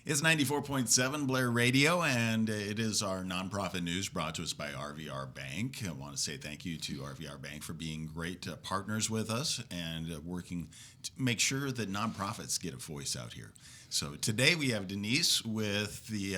It's 94.7 Blair Radio, and it is our nonprofit news brought to us by RVR Bank. I want to say thank you to RVR Bank for being great partners with us and working to make sure that nonprofits get a voice out here. So today we have Denise with the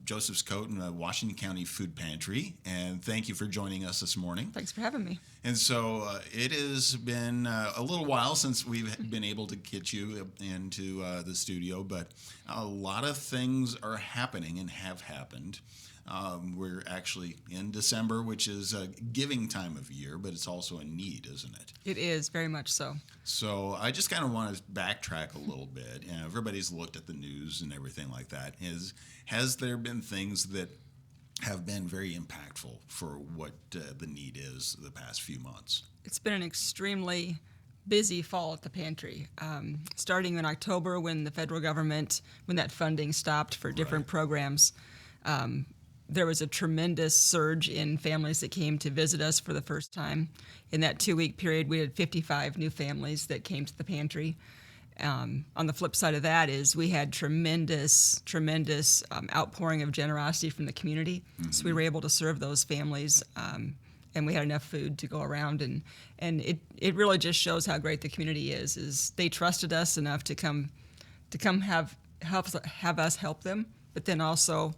Joseph's Coat and Washington County Food Pantry, and thank you for joining us this morning. Thanks for having me. And so it has been a little while since we've been able to get you into the studio, but a lot of things are happening and have happened. We're actually in December, which is a giving time of year, but it's also a need, isn't it? It is, very much so. So I just kind of want to backtrack a little bit. You know, everybody's looked at the news and everything like that. Has there been things that have been very impactful for what the need is the past few months? It's been an extremely busy fall at the pantry. Starting in October when the federal government, when that funding stopped for different programs, there was a tremendous surge in families that came to visit us for the first time. In that 2-week period, we had 55 new families that came to the pantry. On the flip side of that is we had tremendous outpouring of generosity from the community. Mm-hmm. So we were able to serve those families, and we had enough food to go around. And it really just shows how great the community is they trusted us enough to come have us help them, but then also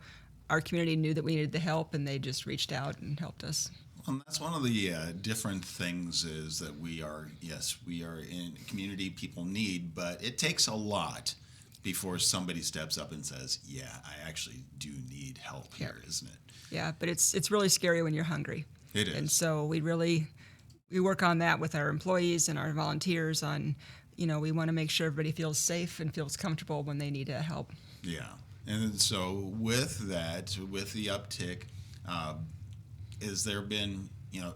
our community knew that we needed the help, and they just reached out and helped us. Well, that's one of the different things is that we are in a community people need, but it takes a lot before somebody steps up and says, yeah, I actually do need help here, isn't it? Yeah, but it's really scary when you're hungry. It is. And so we work on that with our employees and our volunteers on, we want to make sure everybody feels safe and feels comfortable when they need help. Yeah. And so with that, with the uptick, has there been,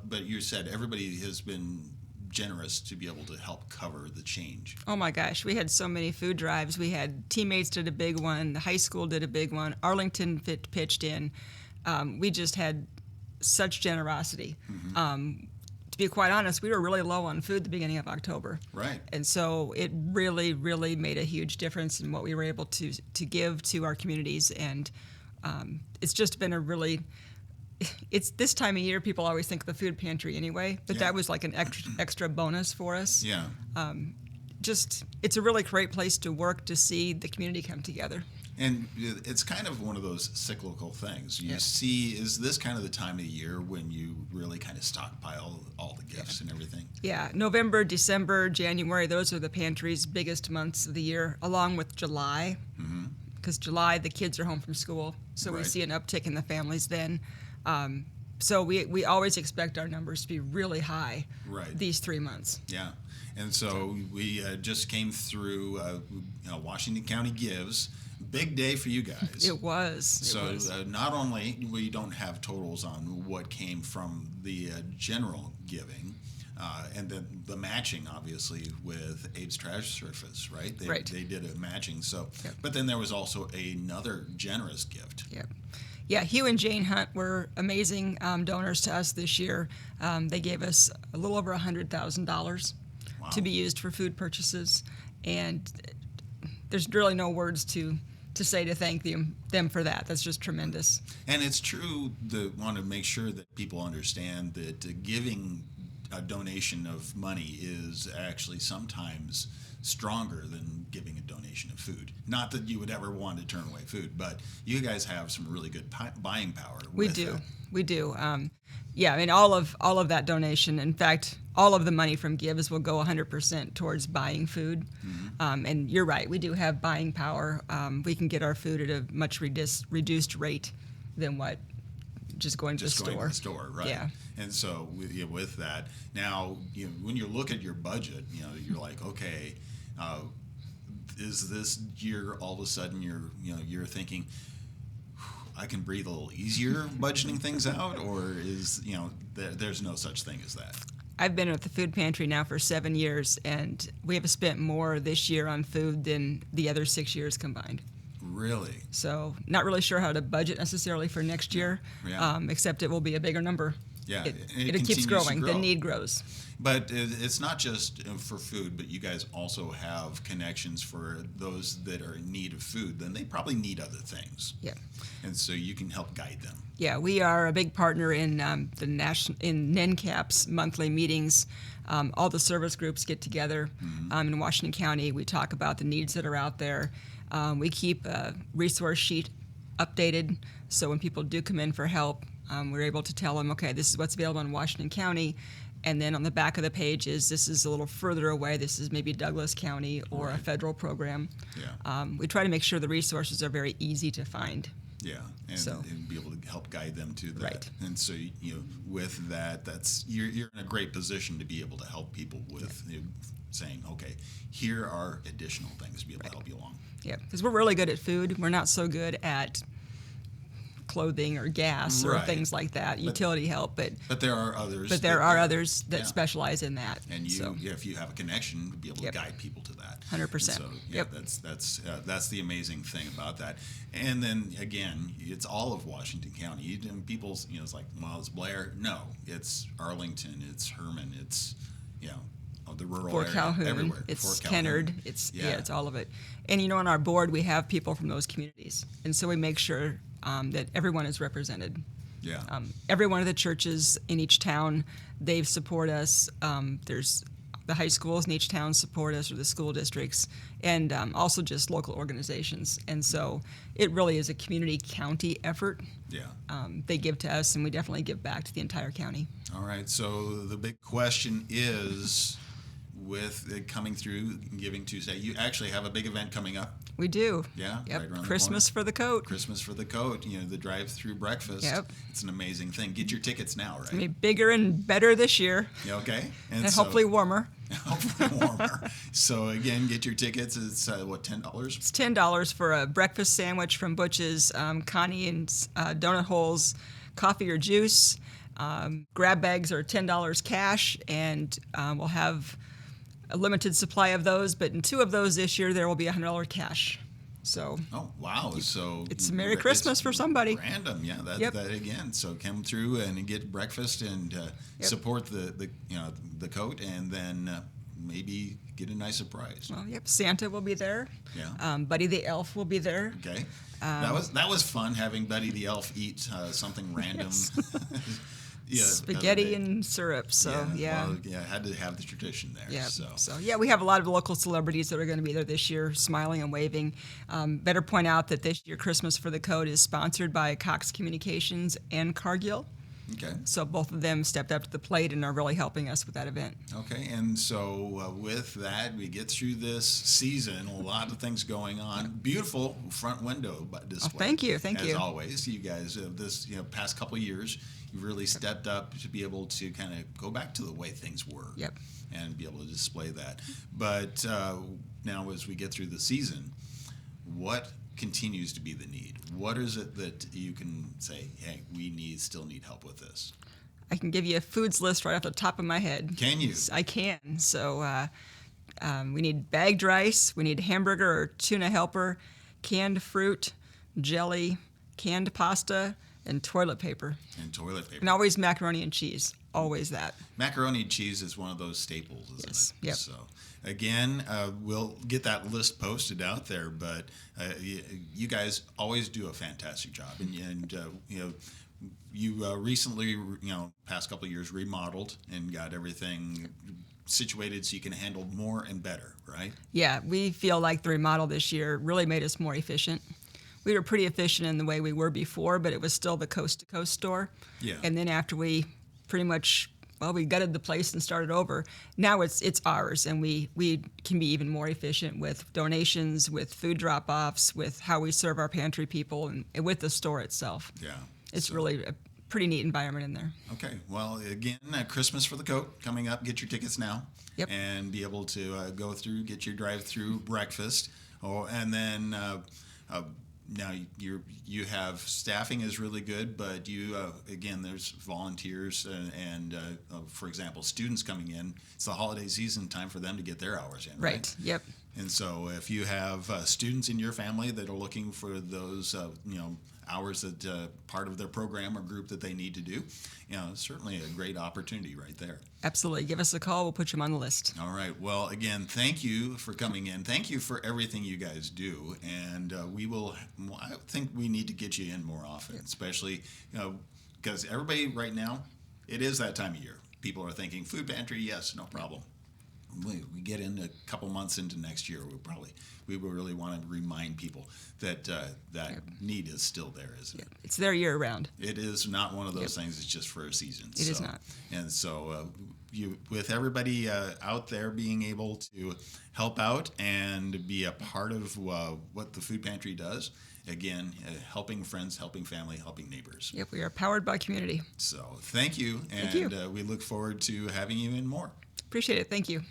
but you said everybody has been generous to be able to help cover the change. Oh my gosh, we had so many food drives. We had teammates did a big one, the high school did a big one, Arlington pitched in. We just had such generosity. Mm-hmm. To be quite honest, we were really low on food at the beginning of October. Right. And so it really, really made a huge difference in what we were able to give to our communities. And it's just been it's this time of year, people always think of the food pantry anyway, but that was like an extra bonus for us. Yeah. It's a really great place to work to see the community come together. And it's kind of one of those cyclical things. You see, is this kind of the time of year when you really kind of stockpile all the gifts and everything? Yeah, November, December, January, those are the pantry's biggest months of the year, along with July. Because July, the kids are home from school, so we see an uptick in the families then. So we always expect our numbers to be really high these 3 months. Yeah, and so we just came through Washington County Gives. Big day for you guys. It was. So not only we don't have totals on what came from the general giving, and then the matching, obviously, with Abe's Trash Surface, right? They did a matching. So, but then there was also another generous gift. Yep. Yeah, Hugh and Jane Hunt were amazing donors to us this year. They gave us a little over $100,000 to be used for food purchases, and there's really no words to say to thank them for that. That's just tremendous. And it's true that want to make sure that people understand that giving a donation of money is actually sometimes stronger than giving a donation of food. Not that you would ever want to turn away food, but you guys have some really good buying power. We do. Yeah, I mean, all of that donation, in fact, all of the money from Gives will go 100% towards buying food. Mm-hmm. And you're right, we do have buying power. We can get our food at a much reduced rate than what just going to the store. Going to the store, right? Yeah. And so with that, now when you look at your budget, you're like, okay, is this year all of a sudden you're thinking, I can breathe a little easier budgeting things out, or is there's no such thing as that? I've been at the food pantry now for 7 years, and we have spent more this year on food than the other 6 years combined. Really? So not really sure how to budget necessarily for next year, except it will be a bigger number. Yeah, it and it keeps continues to growing. The grow. need grows. But it's not just for food, but you guys also have connections for those that are in need of food. Then they probably need other things. Yeah. And so you can help guide them. Yeah, we are a big partner in in NENCAP's monthly meetings. All the service groups get together in Washington County. We talk about the needs that are out there. We keep a resource sheet updated, so when people do come in for help, we're able to tell them, okay, this is what's available in Washington County. And then on the back of the page this is a little further away. This is maybe Douglas County or a federal program. Yeah. We try to make sure the resources are very easy to find. Yeah, So- and be able to help guide them to that. Right. And so with that, that's you're in a great position to be able to help people with saying, okay, here are additional things to be able to help you along. Yeah, because we're really good at food. We're not so good at clothing or gas or Right. things like that, utility help. But there are others. But there are others that yeah. specialize in that. And so, if you have a connection, to be able Yep. to guide people to that. 100%. So Yep. that's the amazing thing about that. And then again, it's all of Washington County. And people, it's like, well, it's Blair. No, it's Arlington, it's Herman, it's the rural Fort area, Calhoun, everywhere. it's Fort Calhoun. Kennard, it's it's all of it. And on our board we have people from those communities, and so we make sure that everyone is represented. Yeah. Every one of the churches in each town, they support us. There's the high schools in each town support us, or the school districts, and also just local organizations. And so it really is a community county effort. Yeah. They give to us, and we definitely give back to the entire county. All right. So the big question is, with it coming through Giving Tuesday, you actually have a big event coming up. We do. Yeah. Yep. Right around Christmas the for the coat. Christmas for the coat. The drive-through breakfast. Yep. It's an amazing thing. Get your tickets now, right? It's gonna be bigger and better this year, Yeah, okay. and hopefully warmer. hopefully warmer. So again, get your tickets. It's $10? It's $10 for a breakfast sandwich from Butch's, Connie and Donut Holes, coffee or juice. Grab bags are $10 cash, and we'll have a limited supply of those. But in 2 of those this year, there will be $100 cash. So Oh wow! So it's Merry Christmas for somebody. Random, yeah. Yep. That again. So come through and get breakfast and support the coat, and then maybe get a nice surprise. Well, yep, Santa will be there. Yeah. Buddy the Elf will be there. Okay. That was fun having Buddy the Elf eat something random. Yeah, Spaghetti and syrup. So yeah. Well, had to have the tradition there. Yeah. So yeah, we have a lot of local celebrities that are going to be there this year, smiling and waving. Better point out that this year Christmas for the Code is sponsored by Cox Communications and Cargill. Okay. So both of them stepped up to the plate and are really helping us with that event. Okay, and so with that, we get through this season. A lot of things going on. Beautiful front window display. Thank you. As always, you guys, this past couple of years, you've really stepped up to be able to kind of go back to the way things were. Yep. And be able to display that. But now, as we get through the season, what continues to be the need? What is it that you can say, hey, we still need help with this? I can give you a foods list right off the top of my head. Can you? I can. So we need bagged rice, we need hamburger or tuna helper, canned fruit, jelly, canned pasta, and toilet paper. And toilet paper. And always macaroni and cheese. Always that. Macaroni and cheese is one of those staples, isn't Yes. it? Yep. So, again, we'll get that list posted out there, but you guys always do a fantastic job. And you recently, past couple of years, remodeled and got everything situated so you can handle more and better, right? Yeah, we feel like the remodel this year really made us more efficient. We were pretty efficient in the way we were before, but it was still the coast-to-coast store. Yeah. And then after we pretty much, we gutted the place and started over, now it's ours, and we can be even more efficient with donations, with food drop-offs, with how we serve our pantry people, and with the store itself. Yeah. It's really a pretty neat environment in there. Okay. Well, again, Christmas for the Coat coming up. Get your tickets now. Yep. And be able to go through, get your drive-through breakfast. And then now you have staffing is really good, but you again, there's volunteers and for example, students coming in. It's the holiday season, time for them to get their hours in. Right. Yep. And so if you have students in your family that are looking for those, hours that part of their program or group that they need to do, certainly a great opportunity right there. Absolutely. Give us a call. We'll put you on the list. All right. Well, again, thank you for coming in. Thank you for everything you guys do. And I think we need to get you in more often, especially, because everybody right now, it is that time of year. People are thinking food pantry, yes, no problem. We get in a couple months into next year, we will really want to remind people that that need is still there, isn't it? It's there year round. It is not one of those things. It's just for a season. It is not. And so, with everybody out there being able to help out and be a part of what the food pantry does, again, helping friends, helping family, helping neighbors. Yep, we are powered by community. So, thank you, and Thank you. We look forward to having you in more. Appreciate it. Thank you.